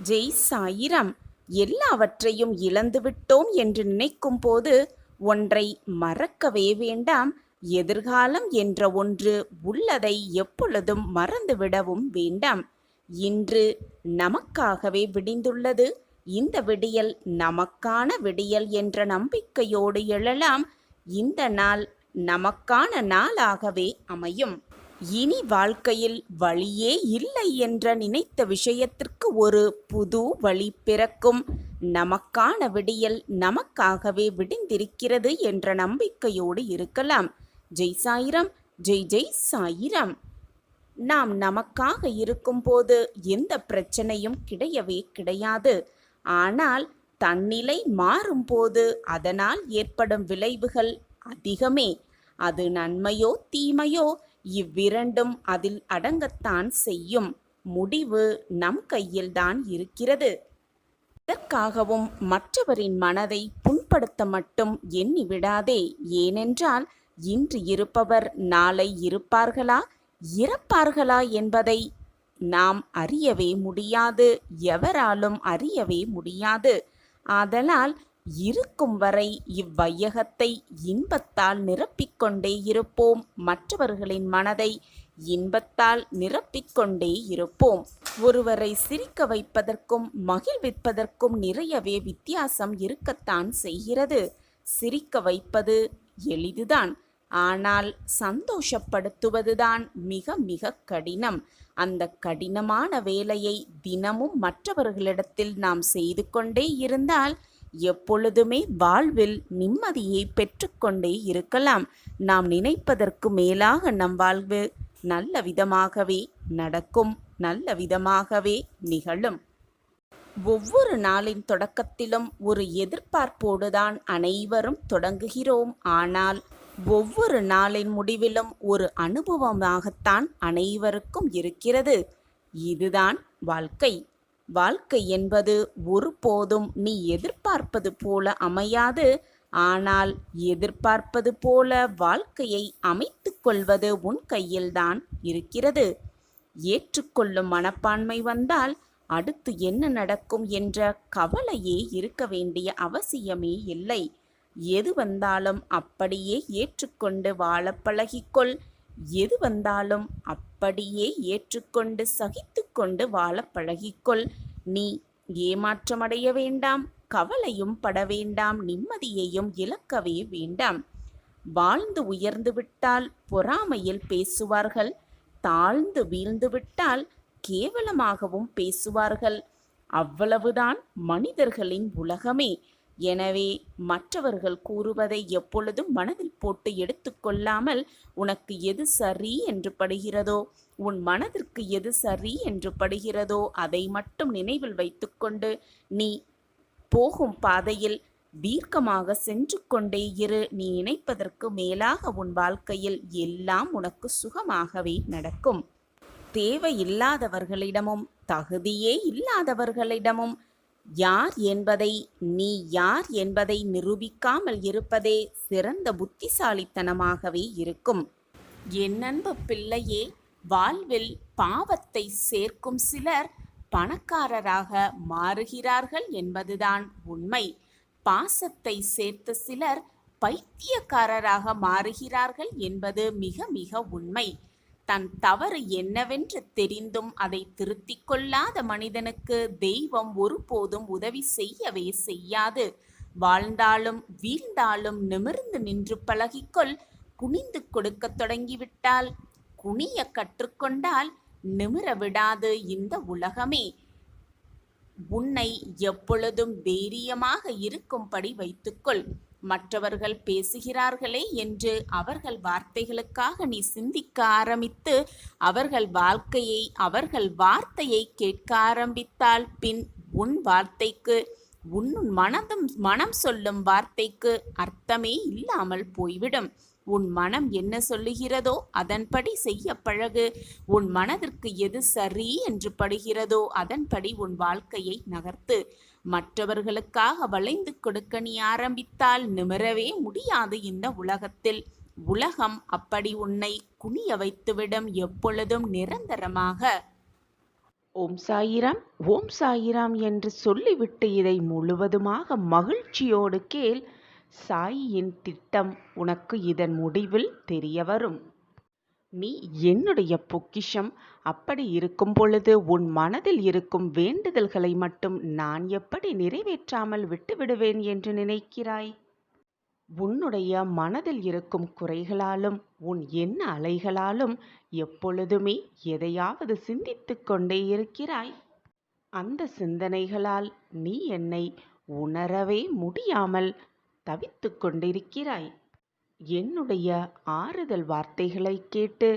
ஜெய் சாயிரம். எல்லாவற்றையும் இழந்துவிட்டோம் என்று நினைக்கும் போது ஒன்றை மறக்கவே வேண்டாம். எதிர்காலம் என்ற ஒன்று உள்ளதை எப்பொழுதும் மறந்துவிடவும் வேண்டாம். இன்று நமக்காகவே விடிந்துள்ளது. இந்த விடியல் நமக்கான விடியல் என்ற நம்பிக்கையோடு எழலாம். இந்த நாள் நமக்கான நாளாகவே அமையும். இனி வாழ்க்கையில் வழியே இல்லை என்ற நினைத்த விஷயத்திற்கு ஒரு புது வழி பிறக்கும். நமக்கான விடியல் நமக்காகவே விடிந்திருக்கிறது என்ற நம்பிக்கையோடு இருக்கலாம். ஜெய் சாயிரம். ஜெய் ஜெய் சாயிரம். நாம் நமக்காக இருக்கும்போது எந்த பிரச்சனையும் கிடையவே கிடையாது. ஆனால் தன்னிலை மாறும்போது அதனால் ஏற்படும் விளைவுகள் அதிகமே. அது நன்மையோ தீமையோ இவ்விரண்டும் அதில் அடங்கத்தான் செய்யும். முடிவு நம் கையில்தான் இருக்கிறது. இதற்காகவும் மற்றவரின் மனதை புண்படுத்த மட்டும் எண்ணி விடாதே. ஏனென்றால் இன்று இருப்பவர் நாளை இருப்பார்களா இறப்பார்களா என்பதை நாம் அறியவே முடியாது. எவராலும் அறியவே முடியாது. ஆதலால் இருக்கும் வரை இவ்வையகத்தை இன்பத்தால் நிரப்பிக்கொண்டே இருப்போம். மற்றவர்களின் மனதை இன்பத்தால் நிரப்பிக்கொண்டே இருப்போம். ஒருவரை சிரிக்க வைப்பதற்கும் மகிழ்விப்பதற்கும் நிறையவே வித்தியாசம் இருக்கத்தான் செய்கிறது. சிரிக்க வைப்பது எளிதுதான். ஆனால் சந்தோஷப்படுத்துவதுதான் மிக மிக கடினம். அந்த கடினமான வேலையை தினமும் மற்றவர்களிடத்தில் நாம் செய்து கொண்டே இருந்தால் எப்பொழுதுமே வாழ்வில் நிம்மதியை பெற்றுக்கொண்டே இருக்கலாம். நாம் நினைப்பதற்கு மேலாக நம் வாழ்வு நல்ல விதமாகவே நடக்கும், நல்ல விதமாகவே நிகழும். ஒவ்வொரு நாளின் தொடக்கத்திலும் ஒரு எதிர்பார்ப்போடுதான் அனைவரும் தொடங்குகிறோம். ஆனால் ஒவ்வொரு நாளின் முடிவிலும் ஒரு அனுபவமாகத்தான் அனைவருக்கும் இருக்கிறது. இதுதான் வாழ்க்கை. வாழ்க்கை என்பது ஒருபோதும் நீ எதிர்பார்ப்பது போல அமையாது. ஆனால் எதிர்பார்ப்பது போல வாழ்க்கையை அமைத்து கொள்வது உன் கையில்தான் இருக்கிறது. ஏற்றுக்கொள்ளும் மனப்பான்மை வந்தால் அடுத்து என்ன நடக்கும் என்ற கவலையே இருக்க வேண்டிய அவசியமே இல்லை. எது வந்தாலும் அப்படியே ஏற்றுக்கொண்டு வாழ பழகிக்கொள். எது வந்தாலும் அப்படியே ஏற்றுக்கொண்டு சகித்து கொண்டு வாழ பழகிக்கொள். நீ ஏமாற்றமடைய வேண்டாம், கவலையும் பட வேண்டாம், நிம்மதியையும் இழக்கவே வேண்டாம். வாழ்ந்து உயர்ந்து விட்டால் பொறாமையில் பேசுவார்கள், தாழ்ந்து வீழ்ந்து விட்டால் கேவலமாகவும் பேசுவார்கள். அவ்வளவுதான் மனிதர்களின் உலகமே. எனவே மற்றவர்கள் கூறுவதை எப்பொழுதும் மனதில் போட்டு எடுத்துக்கொள்ளாமல் உனக்கு எது சரி என்று படுகிறதோ, உன் மனதிற்கு எது சரி என்று படுகிறதோ அதை மட்டும் நினைவில் வைத்துக்கொண்டு நீ போகும் பாதையில் தீர்க்கமாக சென்று கொண்டே இரு. நீ நினைப்பதற்கு மேலாக உன் வாழ்க்கையில் எல்லாம் உனக்கு சுகமாகவே நடக்கும். தேவையில்லாதவர்களிடமும் தகுதியே இல்லாதவர்களிடமும் யார் என்பதை நீ யார் என்பதை நிரூபிக்காமல் இருப்பதே சிறந்த புத்திசாலித்தனமாகவே இருக்கும். என் அன்பு பிள்ளையே, வாழ்வில் பாவத்தை சேர்க்கும் சிலர் பணக்காரராக மாறுகிறார்கள் என்பதுதான் உண்மை. பாசத்தை சேர்த்த சிலர் பைத்தியக்காரராக மாறுகிறார்கள் என்பது மிக மிக உண்மை. தன் தவறு என்னவென்று தெரிந்தும் அதை திருத்திக் கொள்ளாத மனிதனுக்கு தெய்வம் ஒருபோதும் உதவி செய்யவே செய்யாது. வாழ்ந்தாலும் வீழ்ந்தாலும் நிமிர்ந்து நின்று பழகிக்கொள். குனிந்து கொடுக்க தொடங்கிவிட்டால், குனிய கற்றுக்கொண்டால் நிமிர விடாது இந்த உலகமே. உன்னை எப்பொழுதும் தைரியமாக இருக்கும்படி வைத்துக்கொள். மற்றவர்கள் பேசுகிறார்களே என்று அவர்கள் வார்த்தைகளுக்காக நீ சிந்திக்க ஆரம்பித்து அவர்கள் வார்த்தையை கேட்க ஆரம்பித்தால் பின் உன் வார்த்தைக்கு உன் மனம் சொல்லும் வார்த்தைக்கு அர்த்தமே இல்லாமல் போய்விடும். உன் மனம் என்ன சொல்லுகிறதோ அதன்படி செய்ய பழகு. உன் மனதிற்கு எது சரி என்று படுகிறதோ அதன்படி உன் வாழ்க்கையை நகர்த்து. மற்றவர்களுக்காக வளைந்து கொடுக்க நீ ஆரம்பித்தால் நிமிரவே முடியாது இந்த உலகத்தில். உலகம் அப்படி உன்னை குனிய வைத்துவிடும் எப்பொழுதும் நிரந்தரமாக. ஓம் சாயிராம், ஓம் சாயிராம் என்று சொல்லிவிட்டு இதை முழுவதுமாக மகிழ்ச்சியோடு கேள். சாயியின் திட்டம் உனக்கு இதன் முடிவில் தெரிய வரும். நீ என்னுடைய பொக்கிஷம். அப்படி இருக்கும் பொழுது உன் மனதில் இருக்கும் வேண்டுதல்களை மட்டும் நான் எப்படி நிறைவேற்றாமல் விட்டுவிடுவேன் என்று நினைக்கிறாய்? உன்னுடைய மனதில் இருக்கும் குறைகளாலும் உன் எண்ண அலைகளாலும் எப்பொழுதுமே எதையாவது சிந்தித்து கொண்டே இருக்கிறாய். அந்த சிந்தனைகளால் நீ என்னை உணரவே முடியாமல் தவித்து கொண்டிருக்கிறாய். என்னுடைய ஆறுதல் வார்த்தைகளை கேட்டு,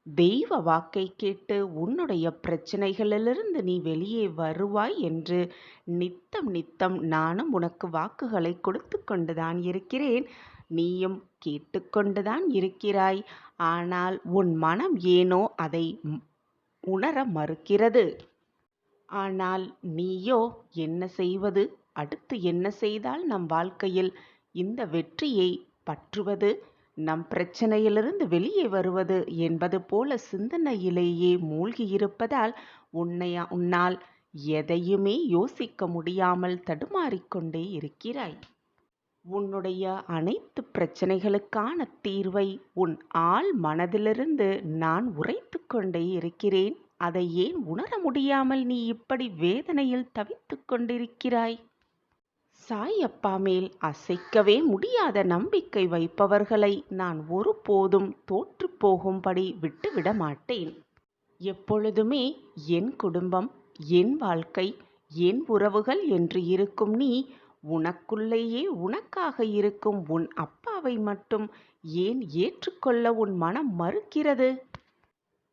தெய்வ வாக்கை கேட்டு உன்னுடைய பிரச்சனைகளிலிருந்து நீ வெளியே வருவாய் என்று நித்தம் நித்தம் நானும் உனக்கு வாக்குகளை கொடுத்து கொண்டுதான் இருக்கிறேன். நீயும் கேட்டுக்கொண்டுதான் இருக்கிறாய். ஆனால் உன் மனம் ஏனோ அதை உணர மறுக்கிறது. ஆனால் நீயோ என்ன செய்வது, அடுத்து என்ன செய்தால் நம் வாழ்க்கையில் இந்த வெற்றியை பற்றுவது, நம் பிரச்சனையிலிருந்து வெளியே வருவது என்பது போல சிந்தனையிலேயே மூழ்கியிருப்பதால் உன்னால் எதையுமே யோசிக்க முடியாமல் தடுமாறிக்கொண்டே இருக்கிறாய். உன்னுடைய அனைத்து பிரச்சனைகளுக்கான தீர்வை உன் ஆழ் மனதிலிருந்து நான் உரைத்து கொண்டே இருக்கிறேன். அதை ஏன் உணர முடியாமல் நீ இப்படி வேதனையில் தவித்து கொண்டிருக்கிறாய்? சாயப்பா மேல் அசைக்கவே முடியாத நம்பிக்கை வைப்பவர்களை நான் ஒருபோதும் தோற்று போகும்படி விட்டுவிட மாட்டேன். எப்பொழுதுமே என் குடும்பம், என் வாழ்க்கை, என் உறவுகள் என்று இருக்கும் நீ, உனக்குள்ளேயே உனக்காக இருக்கும் உன் அப்பாவை மட்டும் ஏன் ஏற்றுக்கொள்ள உன் மனம் மறுக்கிறது?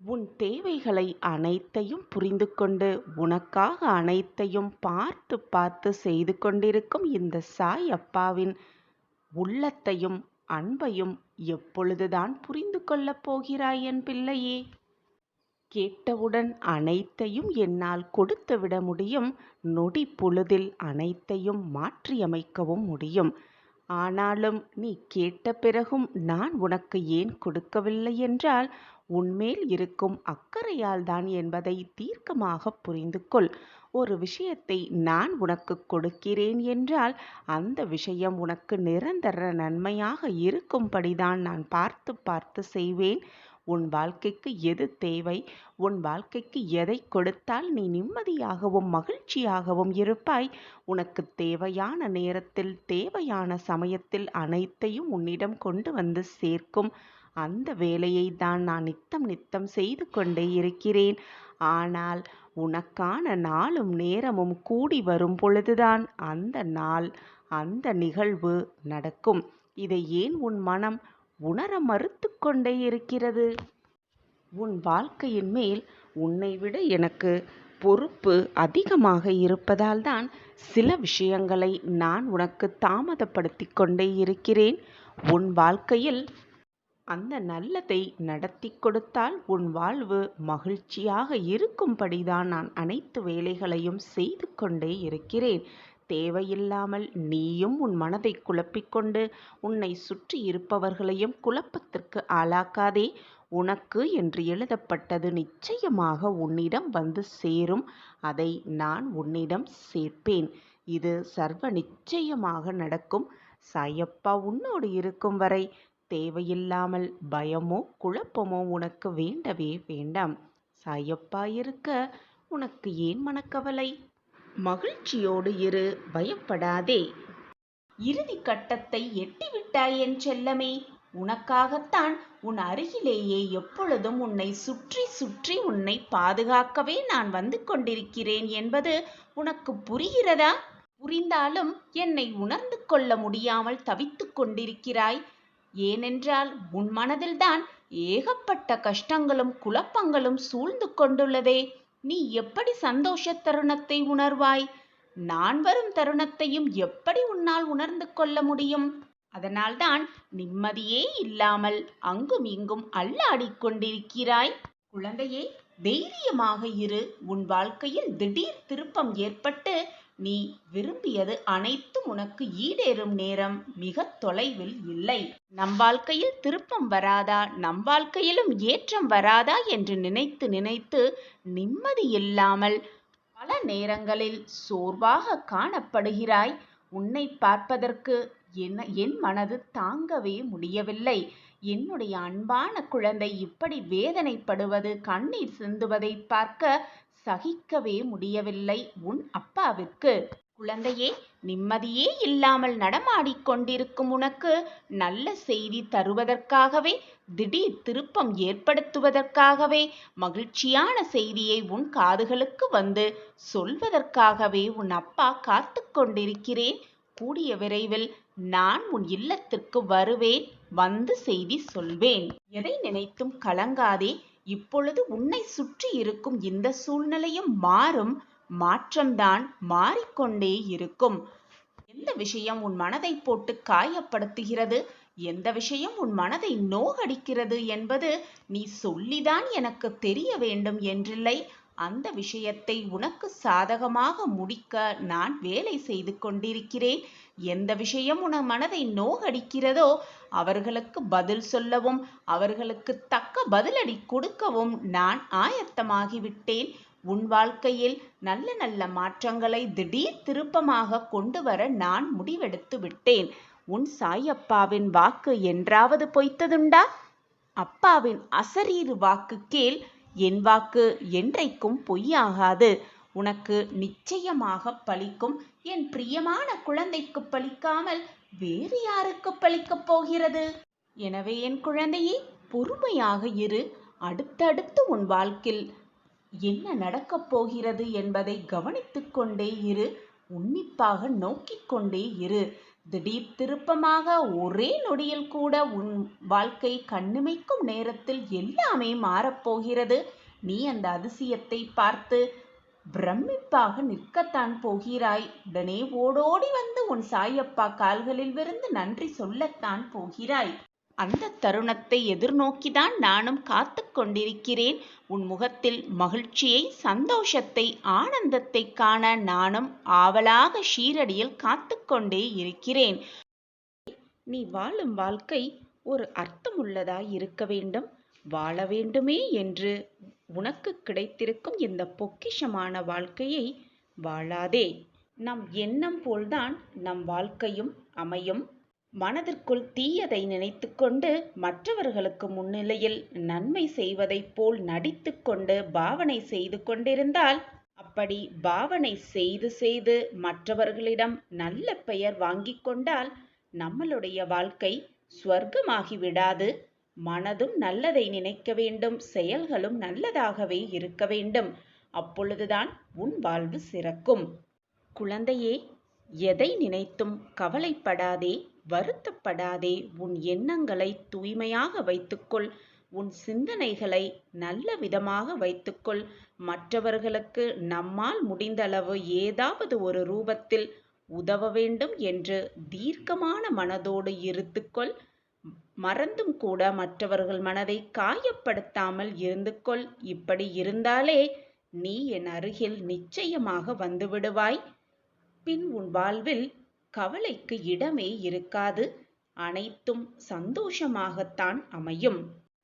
உன் தேவைகளை அனைத்தையும் புரிந்து கொண்டு உனக்காக அனைத்தையும் பார்த்து பார்த்து செய்து கொண்டிருக்கும் இந்த சாய் அப்பாவின் உள்ளத்தையும் அன்பையும் எப்பொழுதுதான் புரிந்து கொள்ளப் போகிறாய் என் பிள்ளையே? கேட்டவுடன் அனைத்தையும் என்னால் கொடுத்து விட முடியும். நொடி பொழுதில் அனைத்தையும் மாற்றியமைக்கவும் முடியும். ஆனாலும் நீ கேட்ட பிறகும் நான் உனக்கு ஏன் கொடுக்கவில்லை என்றால் உன்மேல் இருக்கும் அக்கறையால் தான் என்பதை தீர்க்கமாக புரிந்து கொள். ஒரு விஷயத்தை நான் உனக்கு கொடுக்கிறேன் என்றால் அந்த விஷயம் உனக்கு நிரந்தர நன்மையாக இருக்கும்படிதான் நான் பார்த்து பார்த்து செய்வேன். உன் வாழ்க்கைக்கு எது தேவை, உன் வாழ்க்கைக்கு எதை கொடுத்தால் நீ நிம்மதியாகவும் மகிழ்ச்சியாகவும் இருப்பாய், உனக்கு தேவையான நேரத்தில் தேவையான சமயத்தில் அனைத்தையும் உன்னிடம் கொண்டு வந்து சேர்க்கும் அந்த வேலையை தான் நான் நித்தம் நித்தம் செய்து கொண்டே இருக்கிறேன். ஆனால் உனக்கான நாளும் நேரமும் கூடி வரும் பொழுதுதான் அந்த நாள், அந்த நிகழ்வு நடக்கும். இதை ஏன் உன் மனம் உணர மறுத்து கொண்டே இருக்கிறது? உன் வாழ்க்கையின் மேல் உன்னை விட எனக்கு பொறுப்பு அதிகமாக இருப்பதால் தான் சில விஷயங்களை நான் உனக்கு தாமதப்படுத்தி கொண்டே இருக்கிறேன். உன் வாழ்க்கையில் அந்த நல்லதை நடத்தி கொடுத்தால் உன் வாழ்வு மகிழ்ச்சியாக இருக்கும்படிதான் நான் அனைத்து வேலைகளையும் செய்து கொண்டே இருக்கிறேன். தேவையில்லாமல் நீயும் உன் மனதை குழப்பிக்கொண்டு உன்னை சுற்றி இருப்பவர்களையும் குழப்பத்திற்கு ஆளாக்காதே. உனக்கு என்று எழுதப்பட்டது நிச்சயமாக உன்னிடம் வந்து சேரும். அதை நான் உன்னிடம் சேர்ப்பேன். இது சர்வ நிச்சயமாக நடக்கும். சாயப்பா உன்னோடு இருக்கும் வரை தேவையில்லாமல் பயமோ குழப்பமோ உனக்கு வேண்டவே வேண்டாம். சாயப்பா இருக்க உனக்கு ஏன் மனக்கவலை? மகிழ்ச்சியோடு இரு, பயப்படாதே. இறுதி கட்டத்தை எட்டிவிட்டாய் என் செல்லமே. உனக்காகத்தான் உன் அருகிலேயே எப்பொழுதும் உன்னை சுற்றி சுற்றி உன்னை பாதுகாக்கவே நான் வந்து கொண்டிருக்கிறேன் என்பது உனக்கு புரிகிறதா? புரிந்தாலும் என்னை உணர்ந்து கொள்ள முடியாமல் தவித்து கொண்டிருக்கிறாய். ஏனென்றால் உன் மனதில்தான் ஏகப்பட்ட கஷ்டங்களும் குழப்பங்களும் சூழ்ந்து கொண்டுள்ளதே. நீ எப்படி சந்தோஷ தருணத்தை உணர்வாய்? நான் வரும் தருணத்தையும் எப்படி உன்னால் உணர்ந்து கொள்ள முடியும்? அதனால்தான் நிம்மதியே இல்லாமல் அங்கும் இங்கும் அல்லாடிக் கொண்டிருக்கிறாய். குழந்தையே, தைரியமாக இரு. உன் வாழ்க்கையில் திடீர் திருப்பம் ஏற்பட்டு நீ விரும்பியது அனைத்தும் உனக்கு ஈடேறும் நேரம் மிக தொலைவில் இல்லை. நம் வாழ்க்கையில் திருப்பம் வராதா, நம் வாழ்க்கையிலும் ஏற்றம் வராதா என்று நினைத்து நினைத்து நிம்மதி இல்லாமல் பல நேரங்களில் சோர்வாக காணப்படுகிறாய். உன்னை பார்ப்பதற்கு என் மனது தாங்கவே முடியவில்லை. என்னுடைய அன்பான குழந்தை இப்படி வேதனைப்படுவது, கண்ணீர் சிந்துவதை பார்க்க சகிக்கவே முடியவில்லை உன் அப்பாவிற்கு. குழந்தையே, நிம்மதியே இல்லாமல் நடமாடிக்கொண்டிருக்கும் உனக்கு நல்ல செய்தி தருவதற்காகவே, திடீர் திருப்பம் ஏற்படுத்துவதற்காகவே, மகிழ்ச்சியான செய்தியை உன் காதுகளுக்கு வந்து சொல்வதற்காகவே உன் அப்பா காத்து கொண்டிருக்கிறேன். கூடிய விரைவில் நான் உன் இல்லத்திற்கு வருவேன், வந்து செய்தி சொல்வேன். எதை நினைத்தும் கலங்காதே. இப்பொழுது உன்னை சுற்றி இருக்கும் இந்த சூழ்நிலையும் மாறும். மாற்றம்தான் மாறிக்கொண்டே இருக்கும். எந்த விஷயம் உன் மனதை போட்டு காயப்படுத்துகிறது, எந்த விஷயம் உன் மனதை நோகடிக்கிறது என்பது நீ சொல்லிதான் எனக்கு தெரிய வேண்டும் என்றில்லை. அந்த விஷயத்தை உனக்கு சாதகமாக முடிக்க நான் வேலை செய்து கொண்டிருக்கிறேன். எந்த விஷயம் உன் மனதை நோகடிக்கிறதோ அவர்களுக்கு பதில் சொல்லவும், அவர்களுக்கு தக்க பதிலடி கொடுக்கவும் நான் ஆயத்தமாகிவிட்டேன். உன் வாழ்க்கையில் நல்ல நல்ல மாற்றங்களை திடீர் திருப்பமாக கொண்டு வர நான் முடிவெடுத்து விட்டேன். உன் சாயப்பாவின் வாக்கு என்றாவது பொய்த்ததுண்டா? அப்பாவின் அசரீறு வாக்கு கேள். என் வாக்கு என்றைக்கும் பொய்யாகாது. உனக்கு நிச்சயமாக பலிக்கும். என் பிரியமான குழந்தைக்கு பலிக்காமல் வேறு யாருக்கு பலிக்கப் போகிறது? எனவே என் குழந்தையே, பொறுமையாக இரு. அடுத்தடுத்து உன் வாழ்க்கையில் என்ன நடக்கப் போகிறது என்பதை கவனித்துக் கொண்டே இரு. உன்னிப்பாக நோக்கிக் கொண்டே இரு. திடீர் திருப்பமாக ஒரே நொடியில் கூட உன் வாழ்க்கை கண்ணிமைக்கும் நேரத்தில் எல்லாமே மாறப்போகிறது. நீ அந்த அதிசயத்தை பார்த்து பிரமிப்பாக நிற்கத்தான் போகிறாய். உடனே ஓடோடி வந்து உன் சாயப்பா கால்களில் விழுந்து நன்றி சொல்லத்தான் போகிறாய். அந்த தருணத்தை எதிர்நோக்கிதான் நானும் காத்து கொண்டிருக்கிறேன். உன் முகத்தில் மகிழ்ச்சியை, சந்தோஷத்தை, ஆனந்தத்தை காண நானும் ஆவலாக ஷீரடியில் காத்து கொண்டே இருக்கிறேன். நீ வாழும் வாழ்க்கை ஒரு அர்த்தமுள்ளதாய் இருக்க வேண்டும். வாழ வேண்டுமே என்று உனக்கு கிடைத்திருக்கும் இந்த பொக்கிஷமான வாழ்க்கையை வாழாதே. நம் எண்ணம் போல்தான் நம் வாழ்க்கையும் அமையும். மனதிற்குள் தீயதை நினைத்து கொண்டு மற்றவர்களுக்கு முன்னிலையில் நன்மை செய்வதைப் போல் நடித்து கொண்டு பாவனை செய்து கொண்டிருந்தால், அப்படி பாவனை செய்து செய்து மற்றவர்களிடம் நல்ல பெயர் வாங்கி கொண்டால் நம்மளுடைய வாழ்க்கை ஸ்வர்க்கமாகி விடாது. மனதும் நல்லதை நினைக்க வேண்டும், செயல்களும் நல்லதாகவே இருக்க வேண்டும். அப்பொழுதுதான் உன் வாழ்வு சிறக்கும். குழந்தையே, எதை நினைத்தும் கவலைப்படாதே, வருத்தப்படாதே. உன் எண்ணங்களை தூய்மையாக வைத்துக்கொள். உன் சிந்தனைகளை நல்ல விதமாக வைத்துக்கொள். மற்றவர்களுக்கு நம்மால் முடிந்தளவு ஏதாவது ஒரு ரூபத்தில் உதவ வேண்டும் என்று தீர்க்கமான மனதோடு இருந்துக்கொள். மறந்தும் கூட மற்றவர்கள் மனதை காயப்படுத்தாமல் இருந்துகொள். இப்படி இருந்தாலே நீ என் அருகில் நிச்சயமாக வந்துவிடுவாய். பின் உன் வாழ்வில் கவலைக்கு இடமே இருக்காது. அனைத்தும் சந்தோஷமாகத்தான் அமையும்.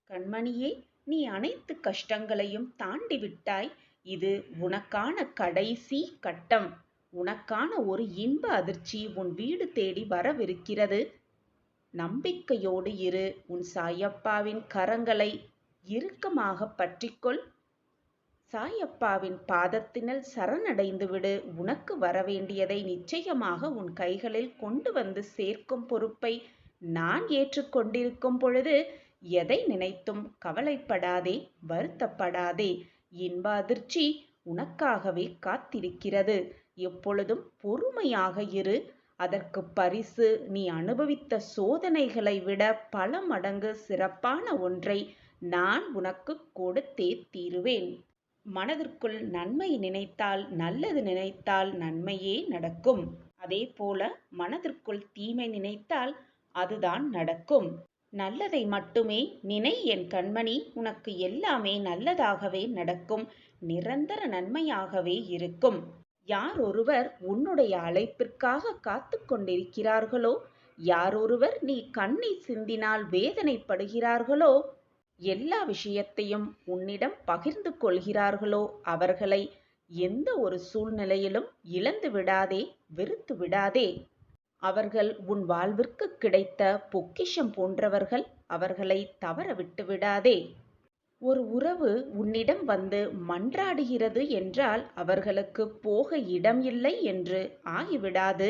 கண்மணியே, நீ அனைத்து கஷ்டங்களையும் தாண்டி விட்டாய். இது உனக்கான கடைசி கட்டம். உனக்கான ஒரு இன்ப அதிர்ச்சி உன் வீடு தேடி வரவிருக்கிறது. நம்பிக்கையோடு இரு. உன் சாயப்பாவின் கரங்களை இறுக்கமாக பற்றிக்கொள். சாயப்பாவின் பாதத்தினில் சரணடைந்து விடு. உனக்கு வரவேண்டியதை நிச்சயமாக உன் கைகளில் கொண்டு வந்து சேர்க்கும் பொறுப்பை நான் ஏற்றுக்கொண்டிருக்கும் பொழுது எதை நினைத்தும் கவலைப்படாதே, வருத்தப்படாதே. இன்ப அதிர்ச்சி உனக்காகவே காத்திருக்கிறது. எப்பொழுதும் பொறுமையாக இரு. அதற்கு பரிசு நீ அனுபவித்த சோதனைகளை விட பல மடங்கு சிறப்பான ஒன்றை நான் உனக்கு கொடுத்தே தீருவேன். மனதிற்குள் நன்மை நினைத்தால், நல்லது நினைத்தால் நன்மையே நடக்கும். அதே போல மனதிற்குள் தீமை நினைத்தால் அதுதான் நடக்கும். நல்லதை மட்டுமே நினை என் கண்மணி. உனக்கு எல்லாமே நல்லதாகவே நடக்கும். நிரந்தர நன்மையாகவே இருக்கும். யாரொருவர் உன்னுடைய அழைப்பிற்காக காத்து கொண்டிருக்கிறார்களோ, யாரொருவர் நீ கண்ணீர் சிந்தினால் வேதனைப்படுகிறார்களோ, எல்லா விஷயத்தையும் உன்னிடம் பகிர்ந்து கொள்கிறார்களோ, அவர்களை எந்த ஒரு சூழ்நிலையிலும் இழந்து விடாதே, வெறுத்து விடாதே. அவர்கள் உன் வாழ்விற்கு கிடைத்த பொக்கிஷம் போன்றவர்கள். அவர்களை தவற விட்டு விடாதே. ஒரு உறவு உன்னிடம் வந்து மன்றாடுகிறது என்றால் அவர்களுக்கு போக இடம் இல்லை என்று ஆகிவிடாது.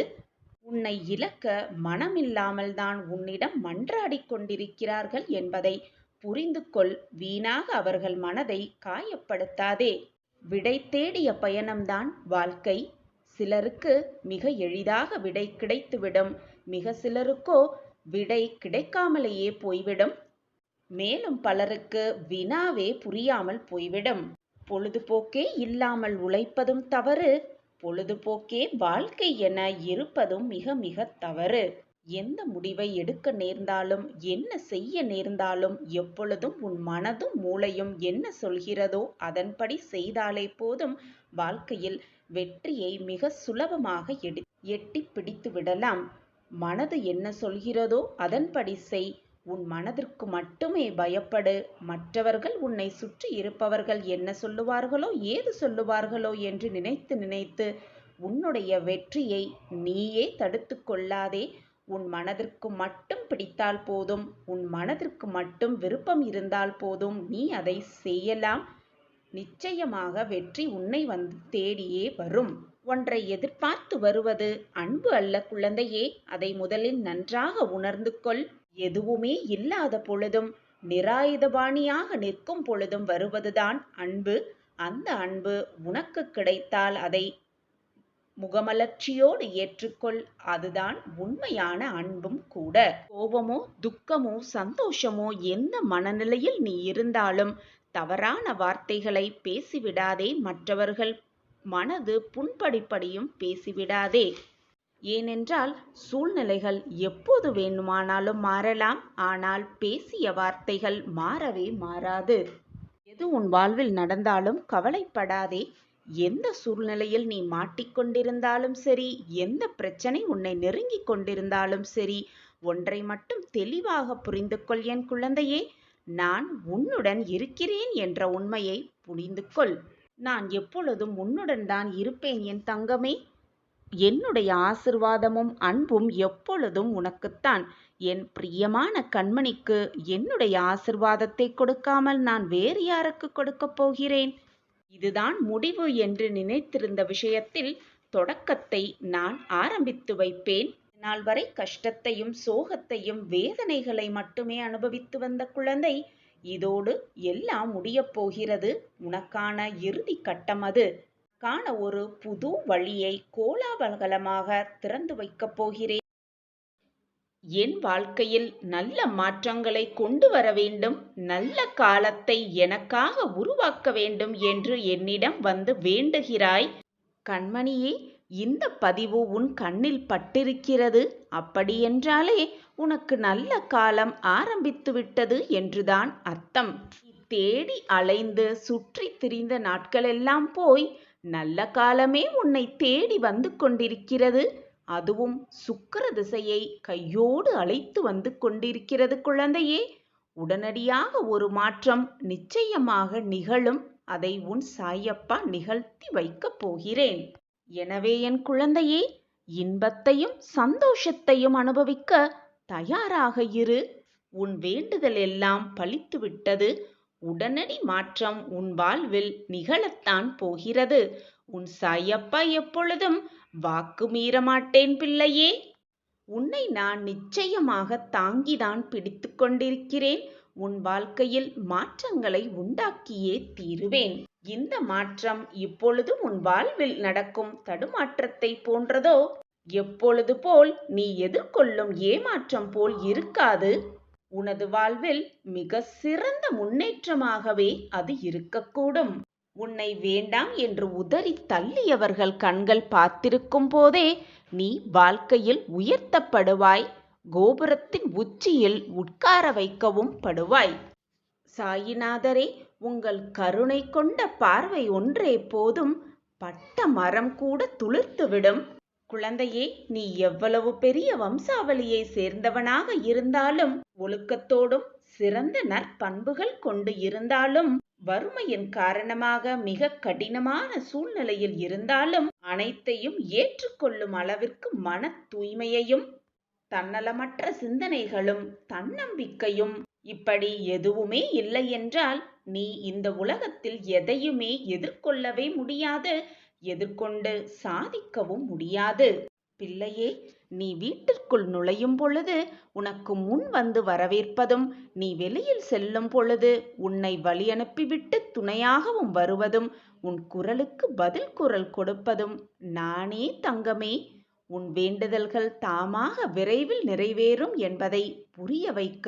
உன்னை இழக்க மனமில்லாமல் தான் உன்னிடம் மன்றாடிக் கொண்டிருக்கிறார்கள் என்பதை புரிந்து கொள். வீணாக அவர்கள் மனதை காயப்படுத்தாதே. விடை தேடிய பயணம்தான் வாழ்க்கை. சிலருக்கு மிக எளிதாக விடை கிடைத்துவிடும், மிக சிலருக்கோ விடை கிடைக்காமலேயே போய்விடும். மேலும் பலருக்கு வினாவே புரியாமல் போய்விடும். பொழுதுபோக்கே இல்லாமல் உழைப்பதும் தவறு, பொழுதுபோக்கே வாழ்க்கை என இருப்பதும் மிக மிக தவறு. எந்த முடிவை எடுக்க நேர்ந்தாலும், என்ன செய்ய நேர்ந்தாலும், எப்பொழுதும் உன் மனதும் மூளையும் என்ன சொல்கிறதோ அதன்படி செய்தாலே போதும். வாழ்க்கையில் வெற்றியை மிக சுலபமாக எட்டி பிடித்து விடலாம். மனது என்ன சொல்கிறதோ அதன்படி செய். உன் மனதிற்கு மட்டுமே பயப்படு. மற்றவர்கள், உன்னை சுற்றி இருப்பவர்கள் என்ன சொல்லுவார்களோ, ஏது சொல்லுவார்களோ என்று நினைத்து நினைத்து உன்னுடைய வெற்றியை நீயே தடுத்து கொள்ளாதே. உன் மனதிற்கு மட்டும் பிடித்தால் போதும், உன் மனதிற்கு மட்டும் விருப்பம் இருந்தால் போதும், நீ அதை செய்யலாம். நிச்சயமாக வெற்றி உன்னை வந்து தேடியே வரும். ஒன்றை எதிர்பார்த்து வருவது அன்பு அல்ல குழந்தையே. அதை முதலில் நன்றாக உணர்ந்து கொள். எதுவுமே இல்லாத பொழுதும், நிராயுதபாணியாக நிற்கும் பொழுதும் வருவதுதான் அன்பு. அந்த அன்பு உனக்கு கிடைத்தால் அதை முகமலர்ச்சியோடு ஏற்றுக்கொள். அதுதான் உண்மையான அன்பும் கூட. கோபமோ, துக்கமோ, சந்தோஷமோ, எந்த மனநிலையில் நீ இருந்தாலும் தவறான வார்த்தைகளை பேசிவிடாதே. மற்றவர்கள் மனது புண்படிப்படியும் பேசிவிடாதே. ஏனென்றால் சூழ்நிலைகள் எப்போது வேண்டுமானாலும் மாறலாம். ஆனால் பேசிய வார்த்தைகள் மாறவே மாறாது. எது உன் வாழ்வில் நடந்தாலும் கவலைப்படாதே. எந்த சூழ்நிலையில் நீ மாட்டிக்கொண்டிருந்தாலும் சரி, எந்த பிரச்சனை உன்னை நெருங்கிக் கொண்டிருந்தாலும் சரி, ஒன்றை மட்டும் தெளிவாக புரிந்து கொள் என் குழந்தையே. நான் உன்னுடன் இருக்கிறேன் என்ற உண்மையை புரிந்து கொள். நான் எப்பொழுதும் உன்னுடன் தான் இருப்பேன் என் தங்கமே. என்னுடைய ஆசிர்வாதமும் அன்பும் எப்பொழுதும் உனக்குத்தான். என் பிரியமான கண்மணிக்கு என்னுடைய ஆசிர்வாதத்தை கொடுக்காமல் நான் வேறு யாருக்கு கொடுக்கப் போகிறேன்? இதுதான் முடிவு என்று நினைத்திருந்த விஷயத்தில் தொடக்கத்தை நான் ஆரம்பித்து வைப்பேன். நாள் வரை கஷ்டத்தையும் சோகத்தையும் வேதனைகளை மட்டுமே அனுபவித்து வந்த குழந்தை, இதோடு எல்லாம் முடியப் போகிறது. உனக்கான இறுதி கட்டம் அது. காண ஒரு புது வழியை கோலாகலமாக திறந்து வைக்கப் போகிறேன். என் வாழ்க்கையில் நல்ல மாற்றங்களை கொண்டு வர வேண்டும், நல்ல காலத்தை எனக்காக உருவாக்க வேண்டும் என்று என்னிடம் வந்து வேண்டுகிறாய். கண்மணியே, இந்த பதிவு உன் கண்ணில் பட்டிருக்கிறது. அப்படியென்றாலே உனக்கு நல்ல காலம் ஆரம்பித்து விட்டது என்றுதான் அர்த்தம். தேடி அலைந்து சுற்றி திரிந்த நாட்களெல்லாம் போய் நல்ல காலமே உன்னை தேடி வந்து கொண்டிருக்கிறது. அதுவும் சுக்கிர திசையை கையோடு அழைத்து வந்து கொண்டிருக்கிறது குழந்தையே. உடனடியாக ஒரு மாற்றம் நிச்சயமாக நிகழும். அதை உன் சாயப்பா நிகழ்த்தி வைக்கப் போகிறேன். எனவே என் குழந்தையே, இன்பத்தையும் சந்தோஷத்தையும் அனுபவிக்க தயாராக இரு. உன் வேண்டுதல் எல்லாம் பலித்துவிட்டது. உடனடி மாற்றம் உன் வாழ்வில் நிகழத்தான் போகிறது. உன் சாயப்பா எப்பொழுதும் வாக்கு மீற மாட்டேன் பிள்ளையே. உன்னை நான் நிச்சயமாக தாங்கிதான் பிடித்து கொண்டிருக்கிறேன். உன் வாழ்க்கையில் மாற்றங்களை உண்டாக்கியே தீருவேன். இந்த மாற்றம் இப்பொழுது உன் வாழ்வில் நடக்கும் தடுமாற்றத்தை போன்றதோ? எப்பொழுது போல் நீ எதிர்கொள்ளும் ஏமாற்றம் போல் இருக்காது. உனது வாழ்வில் மிக சிறந்த முன்னேற்றமாகவே அது இருக்கக்கூடும். உன்னை வேண்டாம் என்று உதறி தள்ளியவர்கள் கண்கள் பார்த்திருக்கும் போதே நீ வாழ்க்கையில் உயர்த்தப்படுவாய். கோபுரத்தின் உச்சியில் உட்கார வைக்கவும் படுவாய். சாயிநாதரே, உங்கள் கருணை கொண்ட பார்வை ஒன்றே போதும். பட்ட மரம் கூட துளிர்த்துவிடும். குழந்தையே, நீ எவ்வளவு பெரிய வம்சாவளியை சேர்ந்தவனாக இருந்தாலும், ஒழுக்கத்தோடும் சிறந்த நற்பண்புகள் கொண்டு இருந்தாலும், வறுமையின் காரணமாக மிக கடினமான சூழ்நிலையில் இருந்தாலும் அனைத்தையும் ஏற்றுக்கொள்ளும் அளவிற்கு மன தூய்மையையும் தன்னலமற்ற சிந்தனைகளும் தன்னம்பிக்கையும் இப்படி எதுவுமே இல்லை என்றால் நீ இந்த உலகத்தில் எதையுமே எதிர்கொள்ளவே முடியாது, எதிர்கொண்டு சாதிக்கவும் முடியாது. பிள்ளையே, நீ வீட்டிற்குள் நுழையும் பொழுது உனக்கு முன் வந்து வரவேற்பதும், நீ வெளியில் செல்லும் பொழுது உன்னை வழி அனுப்பிவிட்டு துணையாகவும் வருவதும், உன் குரலுக்கு பதில் குரல் கொடுப்பதும் நானே தங்கமே. உன் வேண்டுதல்கள் தாமாக விரைவில் நிறைவேறும் என்பதை புரிய வைக்க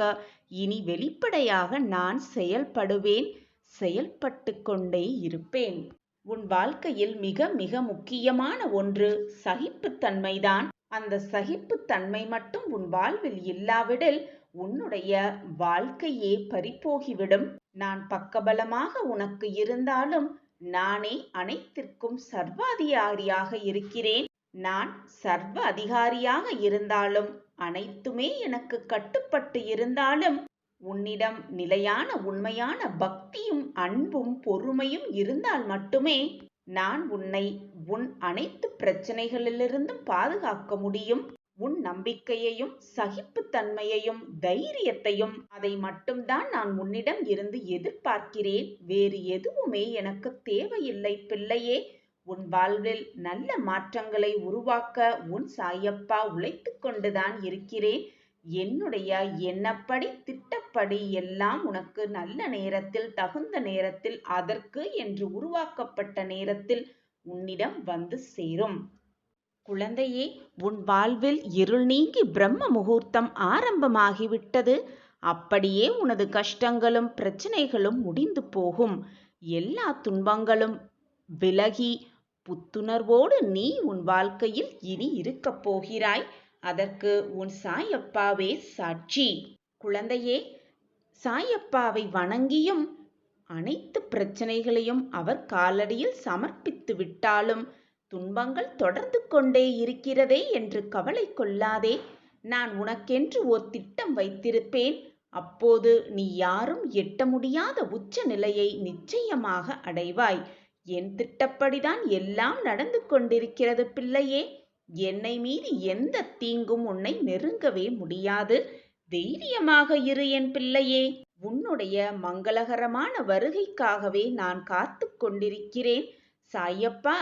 இனி வெளிப்படையாக நான் செயல்படுவேன், செயல்பட்டு கொண்டே இருப்பேன். உன் வாழ்க்கையில் மிக மிக முக்கியமான ஒன்று சகிப்புத்தன்மைதான். அந்த சகிப்புத்தன்மை மட்டும் உன் வாழ்வில் இல்லாவிடில் உன்னுடைய வாழ்க்கையே பறிபோகிவிடும். நான் பக்கபலமாக உனக்கு இருந்தாலும் நானே அனைத்திற்கும் சர்வாதிகாரியாக இருக்கிறேன். நான் சர்வ அதிகாரியாக இருந்தாலும், அனைத்துமே எனக்கு கட்டுப்பட்டு இருந்தாலும், உன்னிடம் நிலையான உண்மையான பக்தியும் அன்பும் பொறுமையும் இருந்தால் மட்டுமே நான் உன்னை உன் அனைத்து பிரச்சனைகளிலிருந்தும் பாதுகாக்க முடியும். உன் நம்பிக்கையையும் சகிப்புத்தன்மையையும் தைரியத்தையும் அதை மட்டும்தான் நான் உன்னிடம் இருந்து எதிர்பார்க்கிறேன். வேறு எதுவுமே எனக்கு தேவையில்லை பிள்ளையே. உன் வாழ்வில் நல்ல மாற்றங்களை உருவாக்க உன் சாயப்பா உழைத்து கொண்டுதான் இருக்கிறேன். என்னுடைய எண்ணப்படி திட்டப்படி எல்லாம் உனக்கு நல்ல நேரத்தில், தகுந்த நேரத்தில், அதற்கு என்று உருவாக்கப்பட்ட நேரத்தில் உன்னிடம் வந்து சேரும். குழந்தையே, உன் வாழ்வில் இருள் நீங்கி பிரம்ம முகூர்த்தம் ஆரம்பமாகிவிட்டது. அப்படியே உனது கஷ்டங்களும் பிரச்சனைகளும் முடிந்து போகும். எல்லா துன்பங்களும் விலகி புத்துணர்வோடு நீ உன் வாழ்க்கையில் இனி இருக்கப் போகிறாய். அதற்கு உன் சாயப்பாவே சாட்சி. குழந்தையே, சாயப்பாவை வணங்கியும் அனைத்து பிரச்சனைகளையும் அவர் காலடியில் சமர்ப்பித்து விட்டாலும் துன்பங்கள் தொடர்ந்து கொண்டே இருக்கிறதே என்று கவலை கொள்ளாதே. நான் உனக்கென்று ஓர் திட்டம் வைத்திருப்பேன். அப்போது நீ யாரும் எட்ட முடியாத உச்ச நிலையை நிச்சயமாக அடைவாய். என் திட்டப்படிதான் எல்லாம் நடந்து கொண்டிருக்கிறது பிள்ளையே. என்னை மீறி எந்த தீங்கும் உன்னை நெருங்கவே முடியாது. தைரியமாக இரு என் பிள்ளையே. உன்னுடைய மங்களகரமான வருகைக்காகவே நான் காத்து கொண்டிருக்கிறேன். சாயப்பா,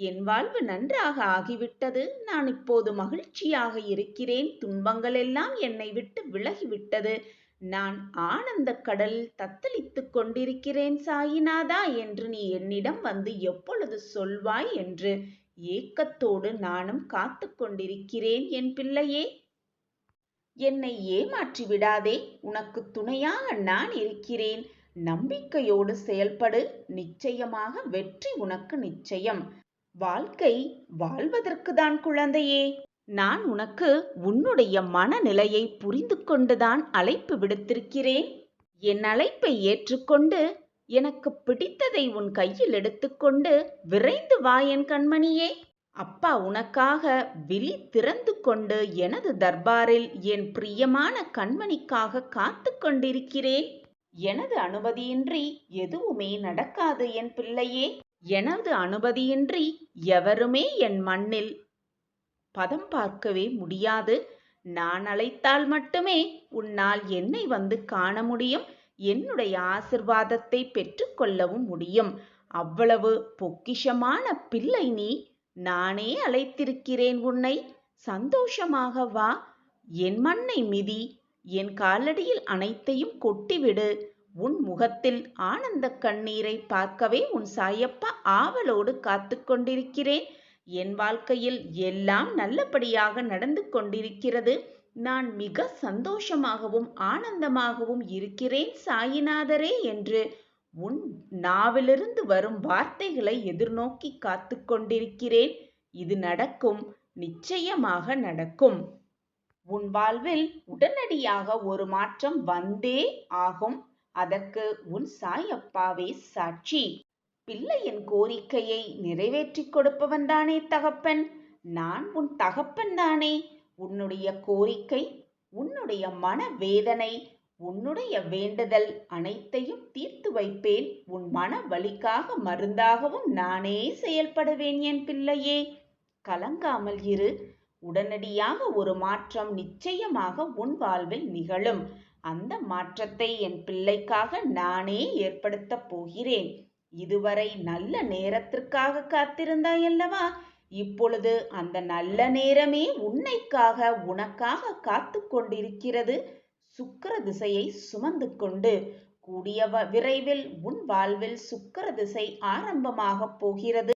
என் வாழ்வு நன்றாக ஆகிவிட்டது. நான் இப்போது மகிழ்ச்சியாக இருக்கிறேன். துன்பங்கள் எல்லாம் என்னை விட்டு விலகிவிட்டது. நான் ஆனந்த கடலில் தத்தளித்துக் கொண்டிருக்கிறேன் சாயிநாதா என்று நீ என்னிடம் வந்து எப்பொழுது சொல்வாய் என்று ஏக்கத்தோடு நானும் காத்து கொண்டிருக்கிறேன் என் பிள்ளையே. என்னை ஏமாற்றி விடாதே. உனக்கு துணையாக நான் இருக்கிறேன். நம்பிக்கையோடு செயல்படு. நிச்சயமாக வெற்றி உனக்கு நிச்சயம். வாழ்க்கை வாழ்வதற்குதான் குழந்தையே. நான் உனக்கு உன்னுடைய மனநிலையை புரிந்து கொண்டுதான் அழைப்பு விடுத்திருக்கிறேன். என் அழைப்பை ஏற்றுக்கொண்டு எனக்கு பிடித்ததை உன் கையில் எடுத்துக்கொண்டு விரைந்து வா என் கண்மணியே. அப்பா உனக்காக விழி திறந்து கொண்டு எனது தர்பாரில் என் பிரியமான கண்மணிக்காக காத்து கொண்டிருக்கிறேன். எனது அனுமதியின்றி எதுவுமே நடக்காது என் பிள்ளையே. எனது அனுமதியின்றி எவருமே என் மண்ணில் பதம் பார்க்கவே முடியாது. நான் அழைத்தால் மட்டுமே உன்னால் என்னை வந்து காண முடியும். என்னுடைய ஆசிர்வாதத்தை பெற்றுக்கொள்ளவும் முடியும். அவ்வளவு பொக்கிஷமான பிள்ளை நீ. நானே அழைத்திருக்கிறேன் உன்னை. சந்தோஷமாக வா. என் மண்ணை மிதி. என் காலடியில் அனைத்தையும் கொட்டிவிடு. உன் முகத்தில் ஆனந்த கண்ணீரை பார்க்கவே உன் சாயப்பா ஆவலோடு காத்து கொண்டிருக்கிறேன். என் வாழ்க்கையில் எல்லாம் நல்லபடியாக நடந்து கொண்டிருக்கிறது. நான் மிக சந்தோஷமாகவும் ஆனந்தமாகவும் இருக்கிறேன் சாயிநாதரே என்று உன் நாவிலிருந்து வரும் வார்த்தைகளை எதிர்நோக்கி காத்து கொண்டிருக்கிறேன். இது நடக்கும், நிச்சயமாக நடக்கும். உன் வாழ்வில் உடனடியாக ஒரு மாற்றம் வந்தே ஆகும். அதற்கு உன் சாயப்பாவே சாட்சி. பிள்ளையின் கோரிக்கையை நிறைவேற்றிக் கொடுப்பவன் தானே தகப்பன். நான் உன் தகப்பன் தானே. உன்னுடைய கோரிக்கை, உன்னுடைய மனவேதனை, உன்னுடைய வேண்டுதல் அனைத்தையும் தீர்த்து வைப்பேன். உன் மன வலிக்காக மருந்தாகவும் நானே செயல்படுவேன் என் பிள்ளையே. கலங்காமல் இரு. உடனடியாக ஒரு மாற்றம் நிச்சயமாக உன் வாழ்வில் நிகழும். அந்த மாற்றத்தை என் பிள்ளைக்காக நானே ஏற்படுத்தப் போகிறேன். இதுவரை நல்ல நேரத்திற்காக காத்திருந்தாய் அல்லவா? இப்பொழுது அந்த நல்ல நேரமே உனக்காக காத்து கொண்டிருக்கிறது. சுக்கிர திசையை சுமந்து கொண்டு கூடிய விரைவில் உன் வாழ்வில் சுக்கிர திசை ஆரம்பமாகப் போகிறது.